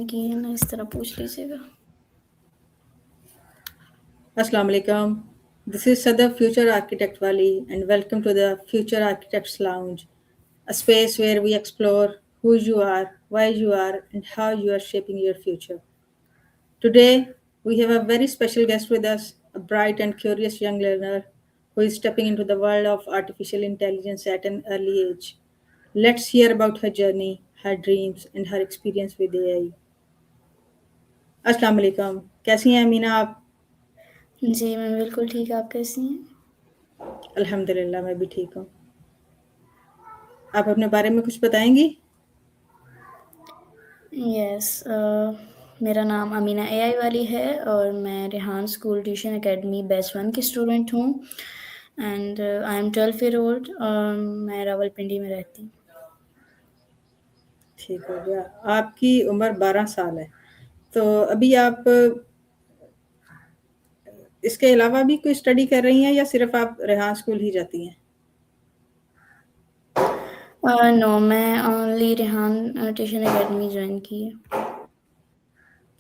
की है ना, इस तरह पूछ लीजिएगा। Assalamu alaikum. This is Sadaf Future Architect Wali, and welcome to the Future Architects Lounge, a space where we explore who you are, why you are, and how you are shaping your future. Today, we have a very special guest with us, a bright and curious young learner who is stepping into the world of artificial intelligence at an early age. Let's hear about her journey, her dreams, and her experience with AI. Assalamu alaikum. कैसी हैं अमीना आप? जी, मैं बिल्कुल ठीक, आप कैसी हैं? अल्हम्दुलिल्लाह मैं भी ठीक हूँ। आप अपने बारे में कुछ बताएँगी? यस, मेरा नाम अमीना एआई वाली है और मैं Rehan school tuition academy batch 1 की स्टूडेंट हूँ and I am 12 year old और मैं रावलपिंडी में रहती हूँ। ठीक हो गया। आपकी उम्र 12 साल है। तो अभी आप इसके अलावा भी कोई स्टडी कर रही हैं या सिर्फ़ आप रेहान स्कूल ही जाती हैं? नो, मैं only Rehan tuition academy join की है।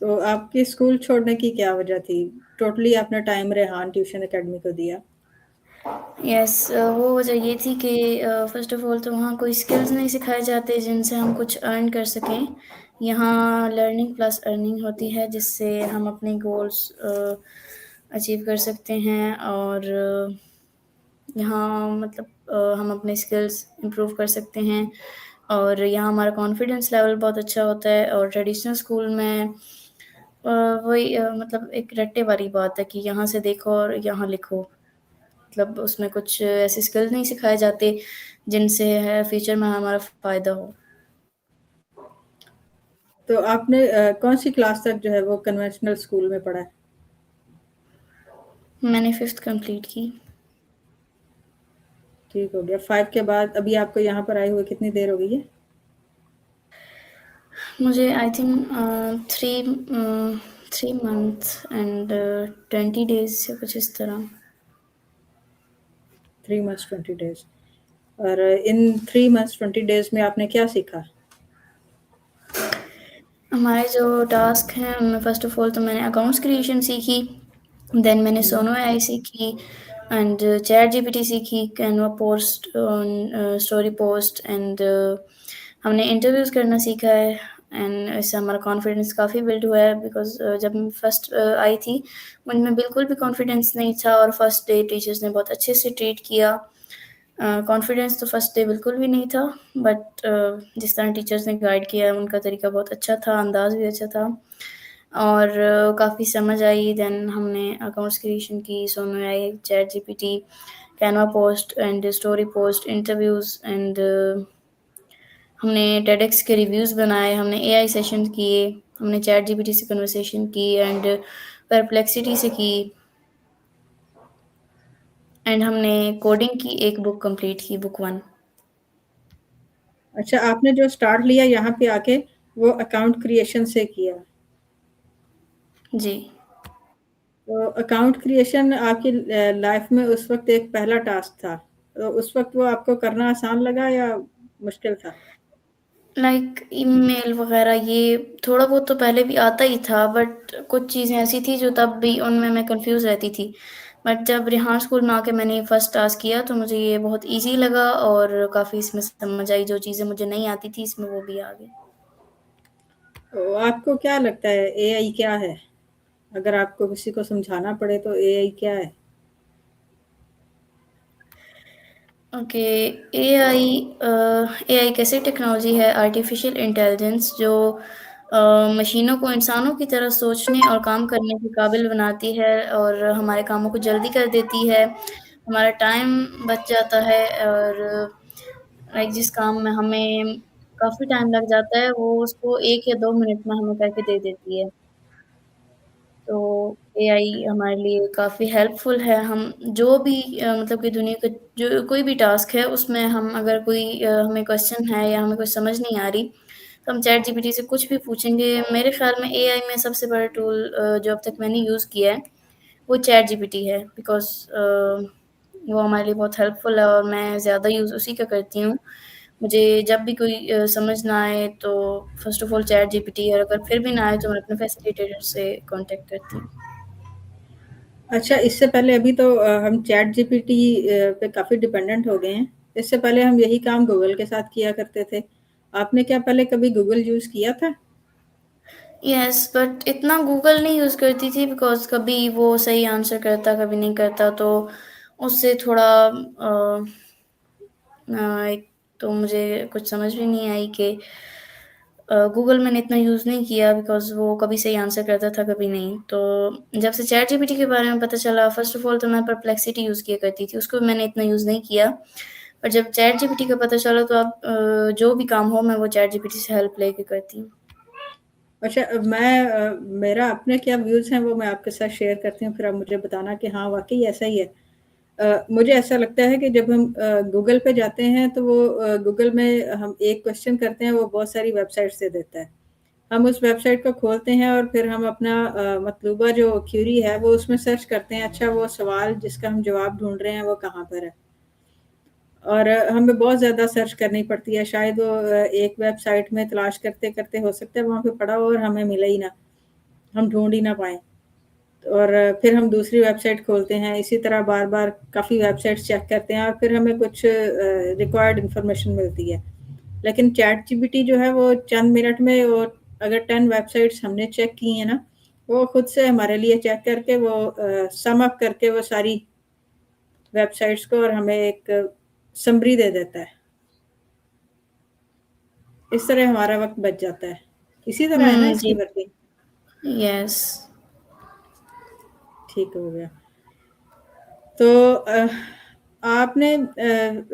तो आपके स्कूल छोड़ने की क्या वजह थी? टोटली आपने टाइम रेहान ट्यूशन एकेडमी को दिया। यस, वो वजह ये थी कि फ़र्स्ट ऑफ़ ऑल तो वहाँ कोई स्किल्स नहीं सिखाए जाते जिनसे हम कुछ अर्न कर सकें। यहाँ लर्निंग प्लस अर्निंग होती है जिससे हम अपने गोल्स अचीव कर सकते हैं और यहाँ मतलब हम अपने स्किल्स इम्प्रूव कर सकते हैं और यहाँ हमारा कॉन्फिडेंस लेवल बहुत अच्छा होता है। और ट्रेडिशनल स्कूल में वही मतलब एक रट्टे वाली बात है कि यहाँ से देखो और यहाँ लिखो। मतलब उसमें कुछ ऐसे स्किल नहीं सिखाए जाते जिनसे है फ्यूचर में हमारा फ़ायदा हो। तो आपने कौन-सी क्लास तक जो है वो कन्वेंशनल स्कूल में पढ़ा है? मैंने 5th कंप्लीट की। ठीक हो गया। 5 के बाद अभी आपको यहाँ पर आए हुए कितनी देर हो गई है? मुझे I think 3 months and 20 days या कुछ इस तरह। 3 मंथ्स 20 डेज़। और इन 3 मंथ्स 20 डेज़ में आपने क्या सीखा? हमारे जो टास्क हैं उनमें फ़र्स्ट ऑफ़ ऑल तो मैंने अकाउंट्स क्रिएशन सीखी, देन मैंने हुँ। सोनो एआई सीखी एंड चैट जीपीटी सीखी, Canva post story post and हमने इंटरव्यूज़ करना सीखा है एंड इससे हमारा कॉन्फिडेंस काफ़ी बिल्ड हुआ है बिकॉज़ जब मैं फर्स्ट आई थी, मुझ में बिल्कुल भी कॉन्फिडेंस नहीं था और फर्स्ट डे टीचर्स ने बहुत अच्छे से ट्रीट किया। कॉन्फिडेंस तो फर्स्ट डे बिल्कुल भी नहीं था बट जिस तरह टीचर्स ने गाइड किया उनका तरीका बहुत अच्छा था, अंदाज़ भी अच्छा था और काफ़ी समझ आई। देन हमने अकाउंट्स क्रिएशन की, Suno AI, chat GPT, Canva post and story post, interviews and हमने टेडएक्स के रिव्यूज़ बनाए, हमने एआई सेशन किए, हमने चैट जीपीटी से कन्वर्सेशन की एंड परप्लेक्सिटी से की एंड हमने कोडिंग की एक बुक कंप्लीट की, बुक 1। अच्छा, आपने जो स्टार्ट लिया यहाँ पे आके वो अकाउंट क्रिएशन से किया। जी। तो अकाउंट क्रिएशन आपकी लाइफ में उस वक़्त एक पहला टास्क था। तो उस वक़्त वो आपको करना आसान लगा या मुश्किल था? लाइक ईमेल वगैरह ये थोड़ा बहुत तो पहले भी आता ही था बट कुछ चीज़ें ऐसी थी जो तब भी उनमें मैं कंफ्यूज रहती थी। बट जब रेहान स्कूल में आके मैंने फर्स्ट टास्क किया तो मुझे ये बहुत इजी लगा और काफ़ी इसमें समझ आई, जो चीज़ें मुझे नहीं आती थी इसमें वो भी आ गई। तो आपको क्या लगता है एआई क्या है? अगर आपको किसी को समझाना पड़े तो एआई क्या है? ओके, एआई एआई कैसी टेक्नोलॉजी है, आर्टिफिशियल इंटेलिजेंस जो मशीनों को इंसानों की तरह सोचने और काम करने के काबिल बनाती है और हमारे कामों को जल्दी कर देती है, हमारा टाइम बच जाता है और लाइक जिस काम में हमें काफ़ी टाइम लग जाता है वो उसको 1 या 2 मिनट में हमें करके दे देती है। तो एआई हमारे लिए काफ़ी हेल्पफुल है। हम जो भी मतलब कि दुनिया का जो कोई भी टास्क है उसमें हम अगर कोई हमें क्वेश्चन है या हमें कुछ समझ नहीं आ रही, तो हम चैट जीपीटी से कुछ भी पूछेंगे। मेरे ख़्याल में एआई में सबसे बड़ा टूल जो अब तक मैंने यूज़ किया है, वो चैट जीपीटी है बिकॉज़ वो हमारे लिए बहुत हेल्पफुल है और मैं ज़्यादा यूज़ उसी का करती हूँ। मुझे जब भी कोई समझ ना आए तो first of all chat GPT, और अगर फिर भी ना आए तो मैं अपने फैसिलिटेटर से कॉन्टैक्ट करती हूँ। अच्छा, इससे पहले अभी तो हम चैट जीपीटी पे काफ़ी डिपेंडेंट हो गए हैं। इससे पहले हम यही काम गूगल के साथ किया करते थे। आपने क्या पहले कभी गूगल यूज़ किया था? यस, बट इतना गूगल नहीं यूज़ करती थी बिकॉज़ कभी वो सही आंसर करता, कभी नहीं करता, तो उससे थोड़ा एक तो मुझे कुछ समझ भी नहीं आई कि गूगल मैंने इतना यूज़ नहीं किया बिकॉज़ वो कभी सही आंसर करता था, कभी नहीं। तो जब से चैट जीपीटी के बारे में पता चला, फ़र्स्ट ऑफ़ ऑल तो मैं परप्लेक्सिटी यूज़ किया करती थी, उसको मैंने इतना यूज़ नहीं किया। पर जब चैट जीपीटी का पता चला तो अब जो भी काम हो मैं वो चैट जीपीटी से हेल्प लेके करती हूँ। अच्छा, मेरा अपने क्या व्यूज़ हैं वो मैं आपके साथ शेयर करती हूँ, फिर आप मुझे बताना कि हाँ, वाक़ई ऐसा ही है। मुझे ऐसा लगता है कि जब हम गूगल पे जाते हैं तो वो गूगल में हम एक क्वेश्चन करते हैं, वो बहुत सारी वेबसाइट्स दे देता है। हम उस वेबसाइट को खोलते हैं और फिर हम अपना मतलूबा जो क्वेरी है वो उसमें सर्च करते हैं, अच्छा वो सवाल जिसका हम जवाब ढूँढ रहे हैं वो कहाँ पर है। और हमें बहुत ज़्यादा सर्च करनी पड़ती है, शायद वो एक वेबसाइट में तलाश करते-करते हो सकता है वहाँ पे पड़ा हो और हमें मिले ही ना, हम ढूँढ ही ना पाएँ। और फिर हम दूसरी वेबसाइट खोलते हैं, इसी तरह बार-बार काफ़ी वेबसाइट्स चेक करते हैं और फिर हमें कुछ रिक्वायर्ड इन्फॉर्मेशन मिलती है। लेकिन चैट जीपीटी जो है वो चंद मिनट में वो अगर 10 वेबसाइट्स हमने चेक की हैं ना, वो खुद से हमारे लिए चेक करके वो सम अप करके वो सारी वेबसाइट्स को और हमें एक समरी दे देता है। इस तरह हमारा वक़्त बच जाता है। इसी तरह है ना इसकी जी, वर्किंग? यस। ठीक हो गया। तो आपने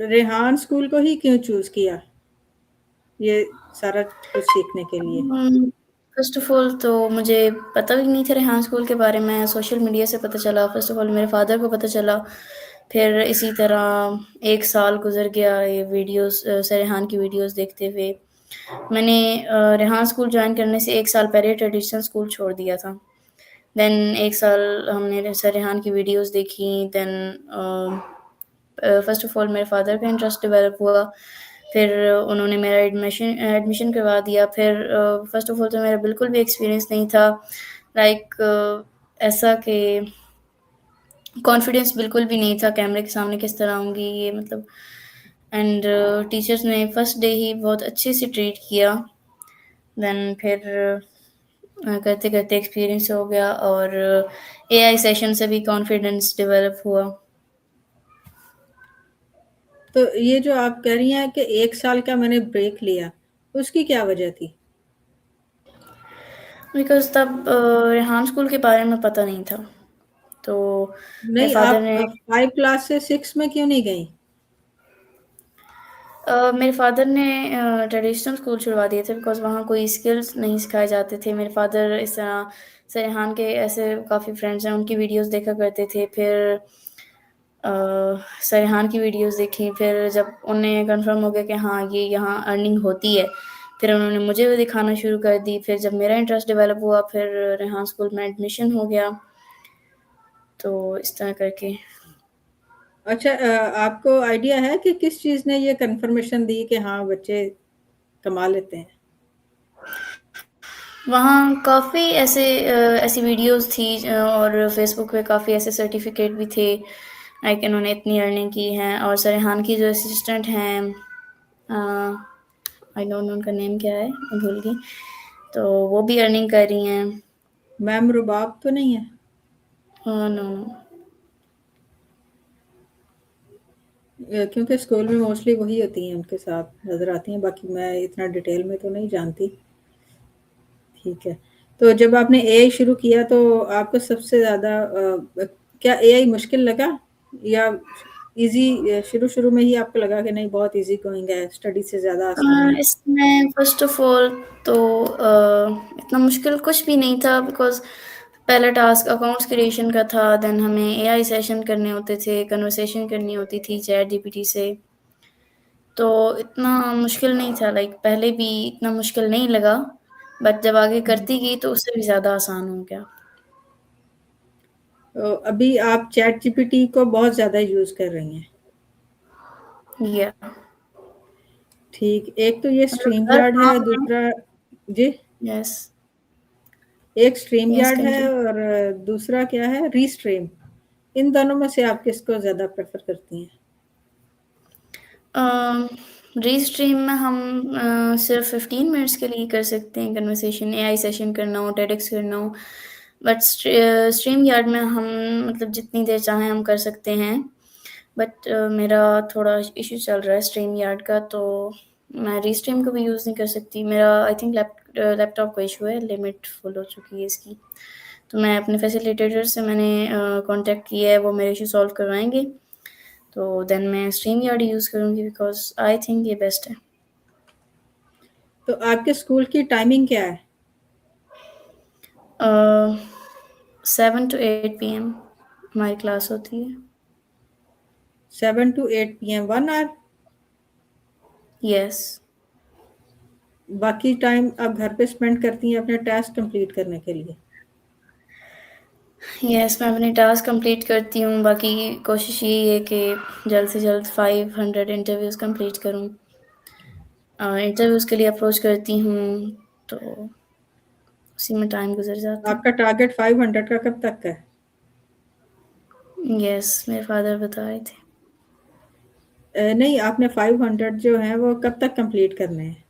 रेहान स्कूल को ही क्यों चूज़ किया? ये सारा कुछ सीखने के लिए? फ़र्स्ट ऑफ़ ऑल तो मुझे पता भी नहीं था रेहान स्कूल के बारे में, सोशल मीडिया से पता चला। फ़र्स्ट ऑफ़ ऑल मेरे फ़ादर को पता चला, फिर इसी तरह 1 साल गुज़र गया ये रेहान की वीडियोज़ देखते हुए। मैंने रेहान स्कूल जॉइन करने से 1 साल पहले ट्रेडिशनल स्कूल छोड़ दिया था। देन 1 साल हमने सर रेहान की वीडियोज़ देखी, देन फ़र्स्ट ऑफ़ ऑल मेरे फ़ादर का इंटरेस्ट डेवलप हुआ, फिर उन्होंने मेरा एडमिशन करवा दिया। फिर फ़र्स्ट ऑफ़ ऑल तो मेरा बिल्कुल भी एक्सपीरियंस नहीं था, लाइक ऐसा कि कॉन्फिडेंस बिल्कुल भी नहीं था कैमरे के सामने किस तरह आऊँगी ये मतलब। एंड टीचर्स ने फर्स्ट डे ही बहुत अच्छे से ट्रीट किया। देन फिर करते-करते एक्सपीरियंस हो गया और एआई सेशन से भी कॉन्फिडेंस डेवलप हुआ। तो ये जो आप कह रही हैं कि 1 साल का मैंने ब्रेक लिया, उसकी क्या वजह थी? बिकॉज़ तब रेहान स्कूल के बारे में पता नहीं था। तो मेरे नहीं, फ़ादर आप ने 5 क्लास से 6 में क्यों नहीं गईं? मेरे फ़ादर ने ट्रेडिशनल स्कूल छुड़वा दिए थे बिकॉज़ वहाँ कोई स्किल्स नहीं सिखाए जाते थे। मेरे फ़ादर इस तरह सरेहान के ऐसे काफ़ी फ्रेंड्स हैं, उनकी वीडियोज़ देखा करते थे। फिर अ, सरेहान की वीडियोज़ देखी, फिर जब उन्हें कन्फर्म हो गया कि हाँ, ये यहाँ अर्निंग होती है, फिर उन्होंने मुझे भी दिखाना शुरू कर दी। फिर जब मेरा इंटरेस्ट डेवलप हुआ, फिर रेहान स्कूल में एडमिशन हो गया। तो इस तरह करके अच्छा, आपको आइडिया है कि किस चीज़ ने ये कन्फर्मेशन दी कि हाँ, बच्चे कमा लेते हैं? वहाँ काफ़ी ऐसी वीडियोज़ थी और फ़ेसबुक पे काफ़ी ऐसे सर्टिफ़िकेट भी थे, लाइक इन्होंने इतनी अर्निंग की है। और सरेहान की जो असिस्टेंट हैं, आई डोंट नो उनका नेम क्या है, मैं भूल गई। तो वो भी अर्निंग कर रही हैं। मैम रुबाब तो नहीं है? नो, क्योंकि स्कूल में मोस्टली वही होती हैं, उनके साथ नज़र आती हैं, बाकी मैं इतना डिटेल में तो नहीं जानती। ठीक है। तो जब आपने एआई शुरू किया तो आपको सबसे ज़्यादा क्या एआई मुश्किल लगा या ईज़ी शुरू-शुरू में ही आपको लगा कि नहीं बहुत ईज़ी गोइंग है, स्टडी से ज़्यादा आसान है? इसमें फ़र्स्ट ऑफ़ ऑल तो इतना मुश्किल कुछ भी नहीं था बिकॉज़ पहला टास्क अकाउंट्स क्रिएशन का था, देन हमें एआई सेशन करने होते थे, कन्वर्सेशन करनी होती थी चैट जीपीटी से। तो इतना मुश्किल नहीं था, लाइक पहले भी इतना मुश्किल नहीं लगा, बट जब आगे हुँ। करती गई तो उससे भी ज़्यादा आसान हो गया। तो अभी आप चैट जीपीटी को बहुत ज़्यादा यूज़ कर रही हैं। या ठीक, एक तो ये मतलब स्ट्रीम हर यार्ड है, काम में। दूसरा जी, यस। एक स्ट्रीम यस, यार्ड है कंटिन्यू। और दूसरा क्या है, रीस्ट्रीम। इन दोनों में से आप किसको ज़्यादा प्रेफ़र करती हैं? रीस्ट्रीम में हम सिर्फ 15 मिनट्स के लिए कर सकते हैं कन्वर्सेशन, एआई सेशन करना हो, टेडक्स करना हो। बट स्ट्रीम यार्ड में हम मतलब जितनी देर चाहें हम कर सकते हैं। बट मेरा थोड़ा इशू चल रहा है स्ट्रीम यार्ड का, तो मैं रीस्ट्रीम को भी यूज़ नहीं कर सकती। मेरा आई थिंक लैपटॉप का इशू है, लिमिट फुल हो चुकी है इसकी। तो मैं अपने फैसिलिटेटर से मैंने कांटेक्ट किया है, वो मेरे इशू सॉल्व करवाएंगे। तो देन मैं स्ट्रीम यार्ड यूज़ करूँगी बिकॉज़ आई थिंक ये बेस्ट है। तो आपके स्कूल की टाइमिंग क्या है? 7 टू 8 पीएम हमारी क्लास होती है। 7 टू 8 पीएम, 1 आवर? यस। बाकी टाइम आप घर पे स्पेंड करती हैं अपने टास्क कंप्लीट करने के लिए? यस, मैं अपने टास्क कंप्लीट करती हूँ, बाकी कोशिश यही है कि जल्द से जल्द 500 इंटरव्यूज़ कंप्लीट करूँ। इंटरव्यूज़ के लिए अप्रोच करती हूँ, तो उसी में टाइम गुज़र जाता है। आपका टारगेट 500 का कब तक है? यस, मेरे फादर बता रहे थे। नहीं, आपने 500 जो हैं वो कब तक कंप्लीट करने हैं?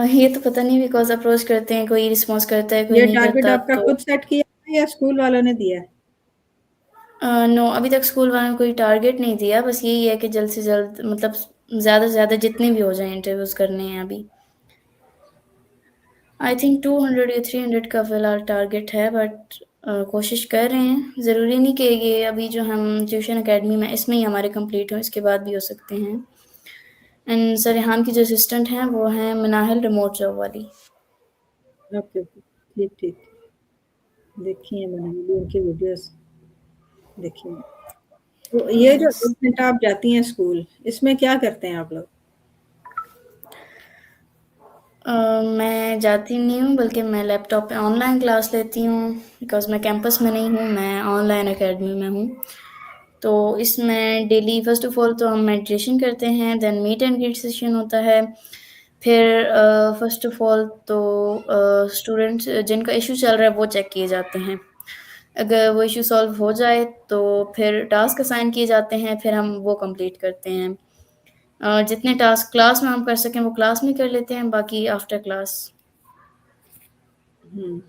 ये तो पता नहीं बिकॉज़ अप्रोच करते हैं, कोई रिस्पॉन्स करता है, कोई ये नहीं टारगेट करता, आपका तो खुद सेट किया है या स्कूल वालों ने दिया है? नो, अभी तक स्कूल वालों ने कोई टारगेट नहीं दिया, बस यही है कि जल्द से जल्द मतलब ज़्यादा से ज़्यादा जितने भी हो जाएँ इंटरव्यूज़ करने हैं अभी। आई थिंक 200 या 300 का फ़िलहाल टारगेट है, बट कोशिश कर रहे हैं। ज़रूरी नहीं कि ये अभी जो हम ट्यूशन अकेडमी में इसमें ही हमारे कंप्लीट हों, इसके बाद भी हो सकते हैं। एंड सरहान की जो असिस्टेंट हैं वो हैं मनाहिल, रिमोट जॉब वाली। Okay, okay. ठीक, ठीक। देखी है मैंने भी उनकी वीडियोज़ देखी हैं। तो ये जो यस। 1 घंटा आप जाती हैं स्कूल, इसमें क्या करते हैं आप लोग? मैं जाती नहीं हूँ, बल्कि मैं लैपटॉप पे ऑनलाइन क्लास लेती हूँ बिकॉज़ मैं कैंपस में नहीं हूँ, मैं ऑनलाइन अकेडमी में हूँ। तो इसमें डेली फ़र्स्ट ऑफ़ ऑल तो हम मेडिटेशन करते हैं, then meet and greet session होता है। फिर फ़र्स्ट ऑफ़ ऑल तो स्टूडेंट्स जिनका इश्यू चल रहा है वो चेक किए जाते हैं। अगर वो इश्यू सॉल्व हो जाए तो फिर टास्क असाइन किए जाते हैं, फिर हम वो कंप्लीट करते हैं। जितने टास्क क्लास में हम कर सकें वो क्लास में कर लेते हैं, बाकी आफ्टर क्लास। हुँ,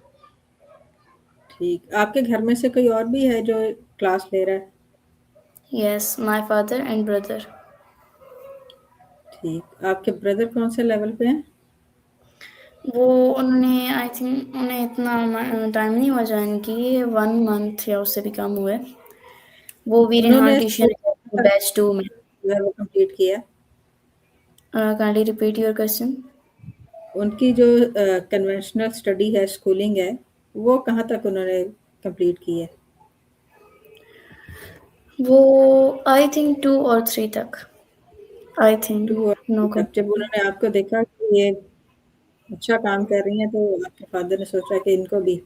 ठीक। आपके घर में से कोई और भी है जो क्लास ले रहा है? Yes, my father and brother. ठीक। आपके ब्रदर कौन से लेवल पे हैं? वो उन्होंने आई थिंक उन्हें इतना टाइम नहीं हुआ जॉइन किए, 1 मंथ या उससे भी कम हुए। वो भी रेहान उन्होंने ट्यूशन स्कूल कहाँ तक बैच 2 में। जो है वो कंप्लीट किया है? Kindly repeat your question. उनकी जो कन्वेंशनल स्टडी है, स्कूलिंग है, वो कहाँ तक उन्होंने कंप्लीट की है? वो आई थिंक 2 और 3 तक। आई 2 थिंक और नो 3 तक। जब कंप्लीट। उन्होंने आपको देखा कि ये अच्छा काम कर रही हैं, तो आपके फादर ने सोचा कि इनको भी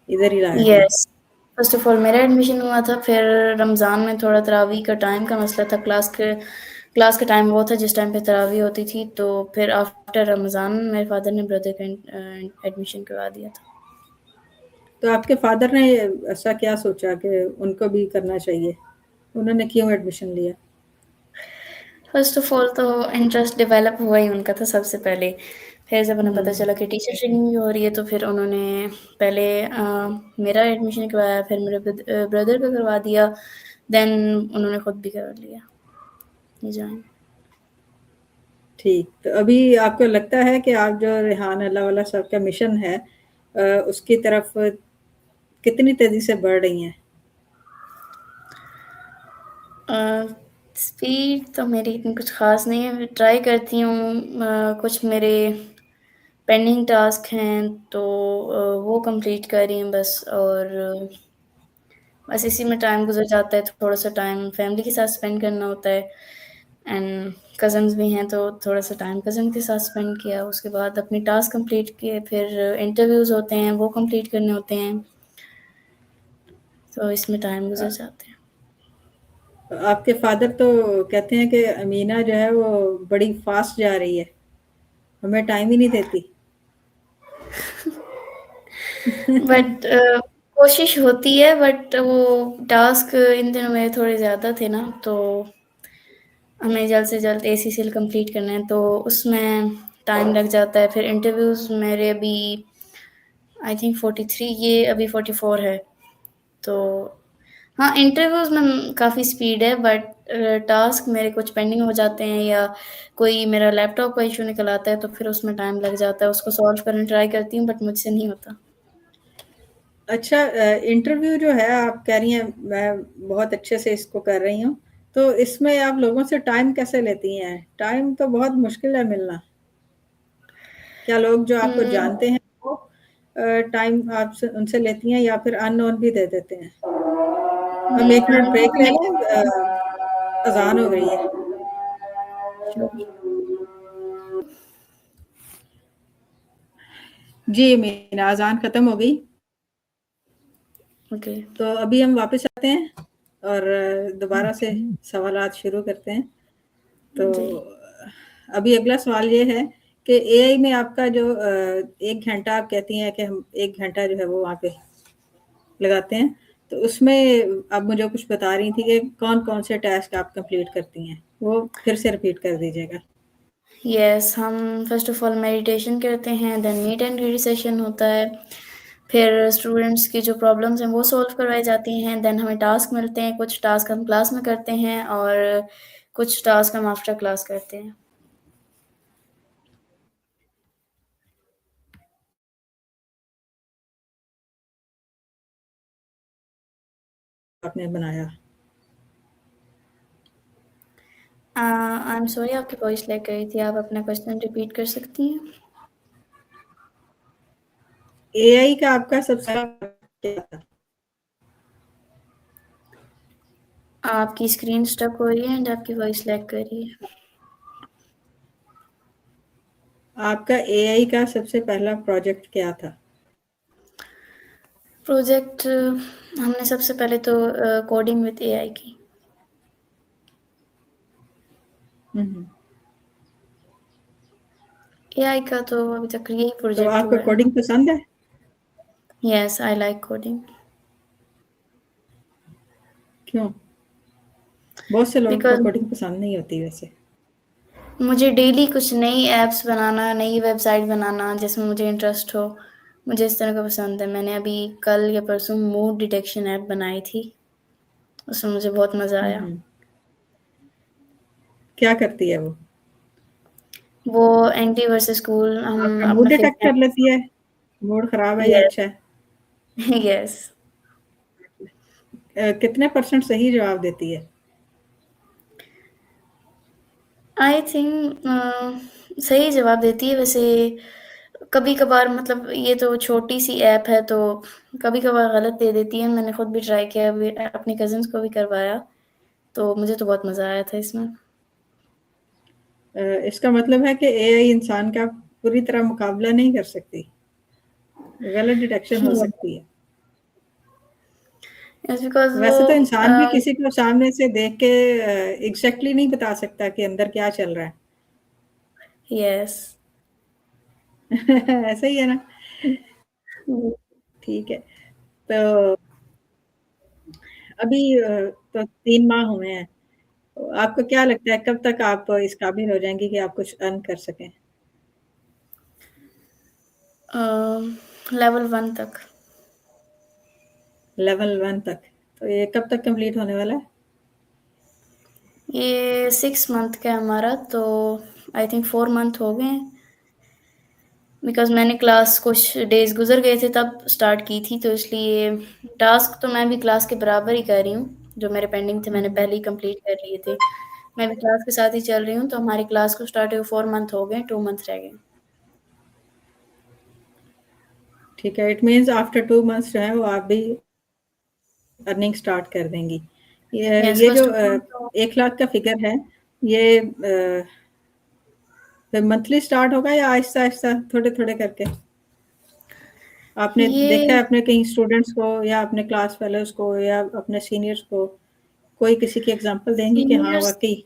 इधर ही लाया जाए। यस। फर्स्ट ऑफ ऑल मेरा एडमिशन हुआ था, फिर रमज़ान में थोड़ा तरावी का टाइम का मसला था, क्लास का टाइम वो था जिस टाइम पे तरावी होती थी, तो फिर आफ्टर रमज़ान मेरे फादर ने ब्रदर का एडमिशन करवा दिया था। तो आपके फादर ने ऐसा क्या सोचा कि उनको भी करना चाहिए? उन्होंने क्यों एडमिशन लिया? फर्स्ट ऑफ ऑल तो इंटरेस्ट डेवलप हुआ ही उनका था सबसे पहले। फिर जब उन्हें पता हुँ, चला कि टीचर ट्रेनिंग भी हो रही है, तो फिर उन्होंने पहले मेरा एडमिशन करवाया, फिर मेरे ब्रदर का करवा दिया, देन उन्होंने खुद भी कर लिया ये जॉइन। ठीक। तो अभी आपको लगता है कि आप जो रेहान अल्लाह वाला साहब का मिशन है उसकी तरफ कितनी तेज़ी से बढ़ रही हैं? स्पीड तो मेरी इतनी कुछ ख़ास नहीं है, ट्राई करती हूँ। कुछ मेरे पेंडिंग टास्क हैं, तो वो कंप्लीट कर रही हूँ बस, और बस इसी में टाइम गुज़र जाता है। थोड़ा-सा टाइम फैमिली के साथ स्पेंड करना होता है, एंड कज़िन्स भी हैं, तो थोड़ा-सा टाइम कज़िन के साथ स्पेंड किया, उसके बाद अपने टास्क कंप्लीट किए, फिर इंटरव्यूज़ होते हैं, वो कंप्लीट करने होते हैं, तो इसमें टाइम अ गुज़र जाते हैं। आपके फादर तो कहते हैं कि अमीना जो है वो बड़ी फास्ट जा रही है, हमें टाइम ही नहीं देती। बट कोशिश होती है, बट वो टास्क इन दिनों मेरे थोड़े ज़्यादा थे ना, तो हमें जल्द से जल्द एसीसीएल कंप्लीट करना है, तो उसमें टाइम लग जाता है। फिर इंटरव्यूज़ मेरे अभी आई थिंक 43, ये अभी 44 है। तो हाँ, इंटरव्यूज़ में काफ़ी स्पीड है, बट टास्क मेरे कुछ पेंडिंग हो जाते हैं या कोई मेरा लैपटॉप का इशू निकल आता है, तो फिर उसमें टाइम लग जाता है। उसको सॉल्व करने ट्राई करती हूँ, बट मुझसे नहीं होता। अच्छा, इंटरव्यू जो है आप कह रही हैं मैं बहुत अच्छे से इसको कर रही हूँ, तो इसमें आप लोगों से टाइम कैसे लेती हैं? टाइम तो बहुत मुश्किल है मिलना। क्या लोग जो आपको हम्म, जानते हैं वो टाइम आपसे उनसे लेती हैं या फिर अननोन भी दे देते हैं? हम नहीं, 1 मिनट अननोन ब्रेक ले नहीं। लें, अज़ान हो गई है। जी, मीना अज़ान खत्म हो गई। ओके। तो अभी हम वापस आते हैं और दोबारा से सवालात शुरू करते हैं। तो जी। अभी अगला सवाल ये है कि एआई में आपका जो 1 घंटा आप कहती हैं कि हम 1 घंटा जो है वो वहाँ पे लगाते हैं, तो उसमें आप मुझे कुछ बता रही थी कि कौन-कौन से टास्क आप कंप्लीट करती हैं? वो फिर से रिपीट कर दीजिएगा। यस, हम फर्स्ट ऑफ ऑल मेडिटेशन करते हैं, then meet and greet session होता है, फिर स्टूडेंट्स की जो प्रॉब्लम्स हैं वो सॉल्व करवाई जाती हैं, देन हमें टास्क मिलते हैं, कुछ टास्क हम क्लास में करते हैं और कुछ टास्क हम आफ्टर क्लास करते हैं। आपने बनाया। आई एम सॉरी, आपकी वॉइस लैग गई थी, आप अपना क्वेश्चन रिपीट कर सकती हैं? एआई का आपका सबसे पहला क्या था? आपकी स्क्रीन स्टक हो रही है एंड आपकी वॉइस लैग कर रही है। आपका एआई का सबसे पहला प्रोजेक्ट क्या था? प्रोजेक्ट हमने सबसे पहले तो कोडिंग विद एआई की। हुँ, हुँ। एआई का तो अभी तक यही तो प्रोजेक्ट आपको हुआ है। कोडिंग पसंद है? यस, आई लाइक कोडिंग क्यों? बहुत से लोगों को बिकॉज़ कोडिंग पसंद नहीं होती वैसे। मुझे डेली कुछ नई ऐप्स बनाना, नई वेबसाइट बनाना जिसमें मुझे इंटरेस्ट हो, मुझे इस तरह का पसंद है। मैंने अभी कल या परसों मूड डिटेक्शन ऐप बनाई थी, उसमें मुझे बहुत मज़ा हुँ, आया। हुँ। क्या करती है वो? वो एंटी वर्सेस कूल, हम आपका मूड अपना फेस डिटेक्ट कर लेती है? मूड खराब है या यस, अच्छा है? यस। कितने परसेंट सही जवाब देती है? आई थिंक सही जवाब देती है वैसे। कभी-कभार मतलब ये तो छोटी-सी ऐप है, तो कभी-कभार गलत दे देती है। मैंने खुद भी ट्राई किया, अभी अपनी कज़िन्स को भी करवाया, तो मुझे तो बहुत मज़ा आया था इसमें। इसका मतलब है कि एआई इंसान का पूरी तरह मुकाबला नहीं कर सकती, गलत डिटेक्शन हो सकती है। इट्स बिकॉज़ वो वैसे तो इंसान भी किसी को सामने से देख के एग्ज़ैक्टली नहीं बता सकता कि अंदर क्या चल रहा है। यस। ऐसा ही है ना? हुँ। ठीक है। तो अभी तो 3 माह हुए हैं। तो आपको क्या लगता है कब तक आप इस काबिल हो जाएँगी कि आप कुछ अर्न कर सकें? लेवल 1 तक। लेवल 1 तक। तो ये कब तक कंप्लीट होने वाला है? ये 6 मंथ का है हमारा, तो आई थिंक 4 मंथ हो गए हैं। बिकॉज़ मैंने क्लास कुछ डेज़ गुज़र गए थे तब स्टार्ट की थी, तो इसलिए टास्क तो मैं भी क्लास के बराबर ही कर रही हूँ, जो मेरे पेंडिंग थे हुँ, मैंने हुँ। पहले ही कंप्लीट कर लिए थे। मैं भी क्लास के साथ ही चल रही हूँ, तो हमारी क्लास को स्टार्ट हुए 4 मंथ हो गए, 2 मंथ रह गए। ठीक है, इट मीन्स आफ्टर 2 मंथ्स जो है वो आप भी अर्निंग स्टार्ट कर देंगी। यस, ये जो फर्स्ट ऑफ ऑल तो 1 लाख का फिगर है, ये फिर मंथली स्टार्ट होगा या आहिस्ता-आहिस्ता थोड़े-थोड़े करके? आपने ये देखा है अपने कहीं स्टूडेंट्स को या अपने क्लास फेलोज़ को या अपने सीनियर्स को, कोई किसी की एग्जांपल देंगी कि हाँ सीनियर्स वाकई?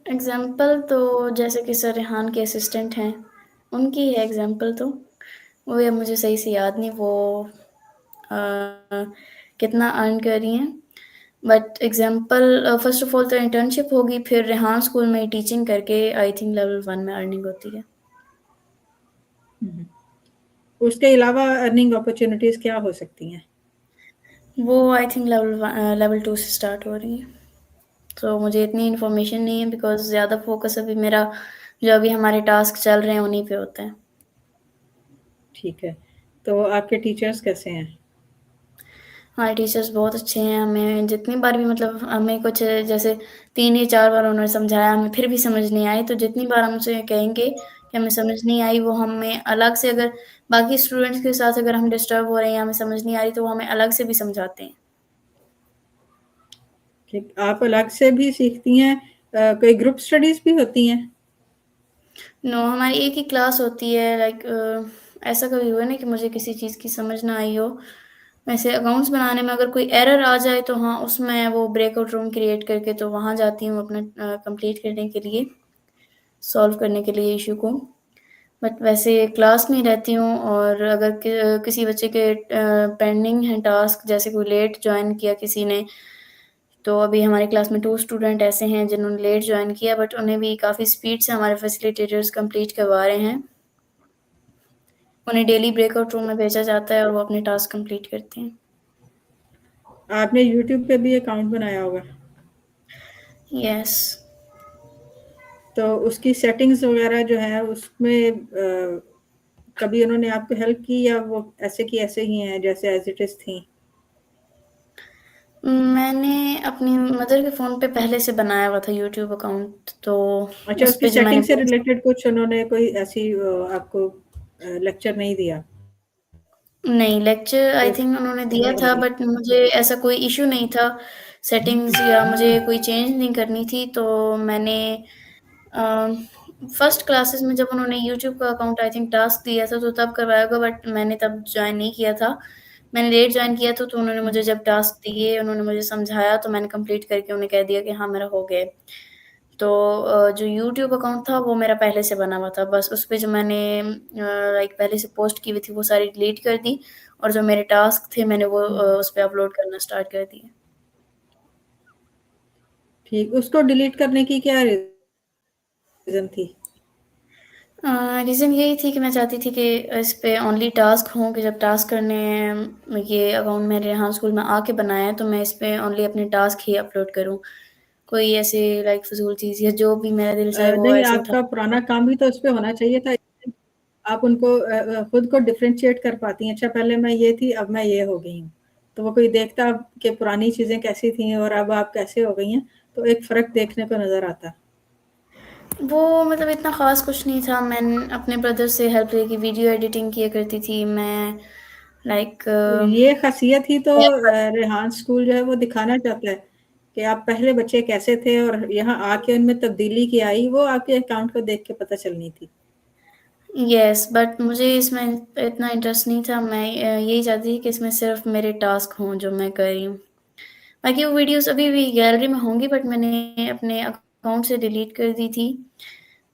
एग्जाम्पल तो जैसे कि सर रेहान के असिस्टेंट हैं, उनकी है एग्जाम्पल तो। वो अब मुझे सही से याद नहीं वो अ, कितना अर्न कर रही हैं। But example first of all तो इंटर्नशिप होगी, फिर रेहान स्कूल में टीचिंग करके आई थिंक लेवल 1 में अर्निंग होती है। हम्म। उसके अलावा अर्निंग अपॉर्चुनिटीज क्या हो सकती हैं? वो आई थिंक लेवल 2 से स्टार्ट हो रही है। तो मुझे इतनी इन्फॉर्मेशन नहीं है बिकॉज ज़्यादा फोकस अभी मेरा जो अभी हमारे टास्क चल रहे हैं उन्हीं पे होता है। ठीक है। तो आपके टीचर्स कैसे हैं? हमारे टीचर्स बहुत अच्छे हैं। हमें जितनी बार भी मतलब हमें कुछ जैसे 3 या 4 बार उन्होंने समझाया, हमें फिर भी समझ नहीं आई, तो जितनी बार हमसे कहेंगे कि हमें समझ नहीं आई, वो हमें अलग से अगर बाकी स्टूडेंट्स के साथ अगर हम डिस्टर्ब हो रहे हैं या हमें समझ नहीं आ रही, तो वो हमें अलग से भी समझाते हैं। ठीक, आप अलग से भी सीखती हैं? कोई ग्रुप स्टडीज भी होती हैं? नो, हमारी एक ही क्लास होती है लाइक ऐसा कभी हुआ नहीं कि मुझे किसी चीज़ की समझ ना आई हो। वैसे अकाउंट्स बनाने में अगर कोई एरर आ जाए तो हाँ, उसमें वो ब्रेकआउट रूम क्रिएट करके तो वहाँ जाती हूँ अपना कंप्लीट करने के लिए, सॉल्व करने के लिए इशू को। बट वैसे क्लास में ही रहती हूँ और अगर किसी बच्चे के पेंडिंग हैं टास्क, जैसे कोई लेट ज्वाइन किया किसी ने, तो अभी हमारी क्लास में 2 स्टूडेंट ऐसे हैं जिन्होंने लेट ज्वाइन किया, बट उन्हें भी काफ़ी स्पीड से हमारे फैसिलिटेटर्स कंप्लीट करवा रहे हैं। उन्हें डेली ब्रेकआउट रूम में भेजा जाता है और वो अपने टास्क कंप्लीट करते हैं। आपने यूट्यूब पे भी अकाउंट बनाया होगा, यस। तो उसकी सेटिंग्स वगैरह जो है उसमें कभी उन्होंने आपको हेल्प की या वो ऐसे की ऐसे ही हैं जैसे एज इट इज थी? मैंने अपनी मदर के फ़ोन पे पहले से बनाया हुआ था यूट्यूब अकाउंट, तो अच्छा, उस उसकी पे जो मैंने सेटिंग से रिलेटेड कुछ उन्होंने कोई ऐसी आपको लेक्चर नहीं दिया? नहीं, लेक्चर आई तो थिंक उन्होंने दिया नहीं था, दी। बट मुझे ऐसा कोई इश्यू नहीं था सेटिंग्स या मुझे कोई चेंज नहीं करनी थी, तो मैंने फर्स्ट क्लासेस में जब उन्होंने यूट्यूब का अकाउंट आई थिंक टास्क दिया था तो तब करवाया होगा, बट मैंने तब ज्वाइन नहीं किया था। मैंने लेट ज्वाइन किया था, तो उन्होंने मुझे जब टास्क दिए, उन्होंने मुझे समझाया, तो मैंने कंप्लीट करके उन्हें कह दिया कि हाँ, मेरा हो गया है। तो जो यूट्यूब अकाउंट था वो मेरा पहले से बना हुआ था, बस उस पे जो मैंने लाइक पहले से पोस्ट की हुई थी वो सारी डिलीट कर दी और जो मेरे टास्क थे मैंने वो उस पे अपलोड करना स्टार्ट कर दिए। ठीक, उसको डिलीट करने की क्या रीजन थी? रीज़न यही थी कि मैं चाहती थी कि इस पे ओनली टास्क हों, कि जब टास्क करने हैं, ये अकाउंट मैंने यहाँ स्कूल में आके बनाया है, तो मैं इस पे ओनली अपने टास्क ही अपलोड करूँ। कोई ऐसे लाइक फ़िज़ूल चीज़ या जो भी मेरा दिल चाहे वो नहीं, ऐसे उठा। आपका पुराना काम भी तो उस पे होना चाहिए था। आप उनको खुद को डिफरेंशिएट कर पाती हैं, अच्छा पहले मैं ये थी अब मैं ये हो गई हूँ, तो वो कोई देखता कि पुरानी चीजें कैसी थी और अब आप कैसे हो गई हैं, तो एक फर्क देखने को नजर आता। वो मतलब इतना ख़ास कुछ नहीं था, मैं अपने ब्रदर से हेल्प लेके वीडियो एडिटिंग किया करती थी। मैं लाइक तो ये खासियत ही तो रेहान स्कूल जो है वो दिखाना चाहता है कि आप पहले बच्चे कैसे थे और यहाँ आके उनमें तब्दीली की आई, वो आपके अकाउंट को देख के पता चलनी थी। यस, बट मुझे इसमें इतना इंटरेस्ट नहीं था। मैं यही चाहती थी कि इसमें सिर्फ मेरे टास्क हों जो मैं कर रही हूँ। बाकी वो वीडियोस अभी भी गैलरी में होंगी, बट मैंने अपने अकाउंट से डिलीट कर दी थी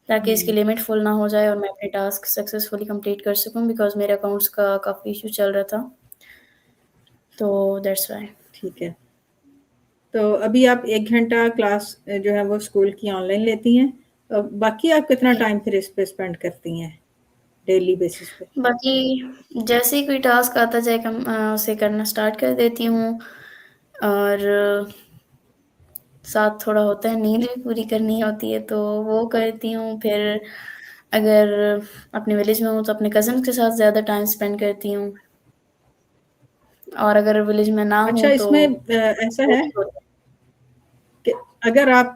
ताकि इसकी हम्म। लिमिट फुल ना हो जाए और मैं अपने टास्क सक्सेसफुली कंप्लीट कर सकूं, बिकॉज मेरे अकाउंट्स का काफ़ी इशू चल रहा था, तो दैट्स वाई। ठीक है। तो अभी आप 1 घंटा क्लास जो है वो स्कूल की ऑनलाइन लेती हैं, बाकी आप कितना टाइम फिर इस पे स्पेंड करती हैं डेली बेसिस पे? बाकी जैसे ही कोई टास्क आता जाए उसे करना स्टार्ट कर देती हूँ और साथ थोड़ा होता है नींद भी पूरी करनी होती है तो वो करती हूँ। फिर अगर अपने विलेज में हूँ तो अपने कज़न्स के साथ ज़्यादा टाइम स्पेंड करती हूँ और अगर विलेज में ना अच्छा, हूँ तो इसमें ऐसा वो है भी होता कि अगर आप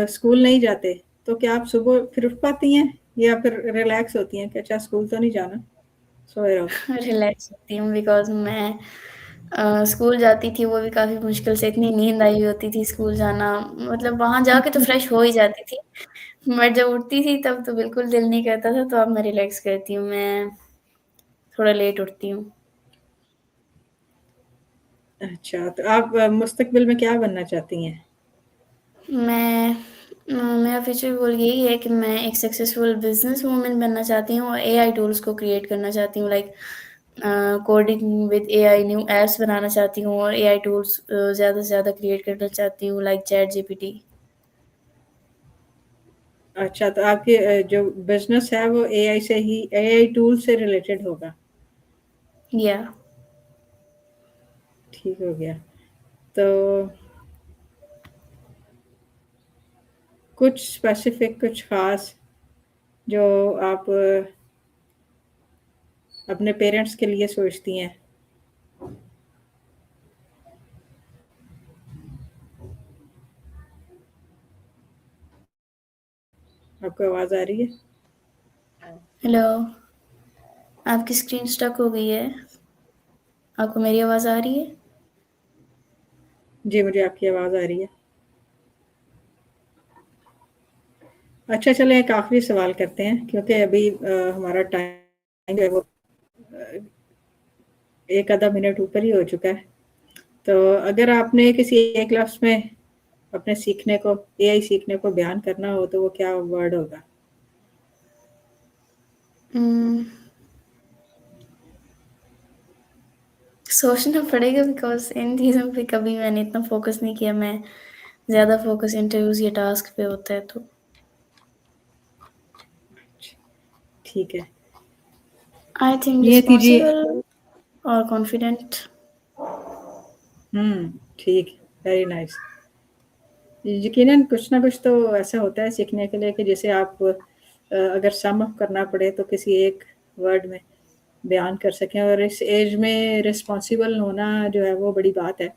स्कूल नहीं जाते तो क्या आप सुबह फिर उठ पाती हैं या फिर रिलैक्स होती हैं कि अच्छा स्कूल तो नहीं जाना, सोए रहो? है। रिलैक्स होती हूँ बिकॉज़ मैं स्कूल जाती थी, वो भी काफ़ी मुश्किल से, इतनी नींद आई होती थी स्कूल जाना, मतलब वहाँ जाके तो फ्रेश हो ही जाती थी, बट जब उठती थी तब तो बिल्कुल दिल नहीं करता था, तो अब मैं रिलैक्स करती हूँ, मैं थोड़ा लेट उठती हूँ। अच्छा, तो आप मुस्तकबिल में क्या बनना चाहती हैं? मैं मेरा फ्यूचर गोल यही है कि मैं एक सक्सेसफुल बिजनेस वूमन बनना चाहती हूँ और एआई टूल्स को क्रिएट करना चाहती हूँ, like coding with AI, new apps बनाना चाहती हूँ और एआई टूल्स ज़्यादा से ज़्यादा क्रिएट करना चाहती हूँ, लाइक चैट जीपीटी। अच्छा, तो आपके जो बिज़नेस है वो एआई से ही एआई टूल से रिलेटेड होगा। या ठीक हो गया। तो कुछ स्पेसिफिक, कुछ ख़ास जो आप अपने पेरेंट्स के लिए सोचती हैं? आपको आवाज़ आ रही है? हेलो, आपकी स्क्रीन स्टक हो गई है। आपको मेरी आवाज़ आ रही है? जी, मुझे आपकी आवाज़ आ रही है। अच्छा, चलें एक आखिरी सवाल करते हैं क्योंकि अभी हमारा टाइम जो है वो एक आधा मिनट ऊपर ही हो चुका है। तो अगर आपने किसी एक लफ्ज़ में अपने सीखने को, एआई सीखने को बयान करना हो तो वो क्या वर्ड होगा? हम्म, सोचना पड़ेगा, बिकॉज इन चीज़ों पे कभी मैंने इतना फोकस नहीं किया। मैं ज़्यादा फोकस इंटरव्यूज या टास्क पे होता है, तो ठीक है। आई थिंक ये थी जी। रिस्पॉन्सिबल और कॉन्फिडेंट। ठीक, वेरी नाइस। यकीनन कुछ ना कुछ तो ऐसा होता है सीखने के लिए कि जैसे आप अगर सम अप करना पड़े तो किसी एक वर्ड में बयान कर सकें, और इस एज में रिस्पॉन्सिबल होना जो है वो बड़ी बात है।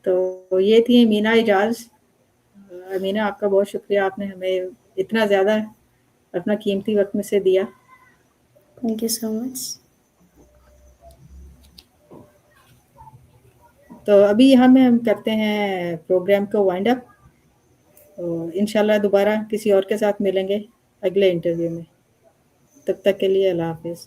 तो ये थी मीना इजाज़। मीना, आपका बहुत शुक्रिया, आपने हमें इतना ज़्यादा अपना कीमती वक्त में से दिया। Thank you so much. तो अभी हम करते हैं प्रोग्राम को वाइंड अप। तो इंशाल्लाह दोबारा किसी और के साथ मिलेंगे अगले इंटरव्यू में। तब तक के लिए अल्लाह हाफिज़।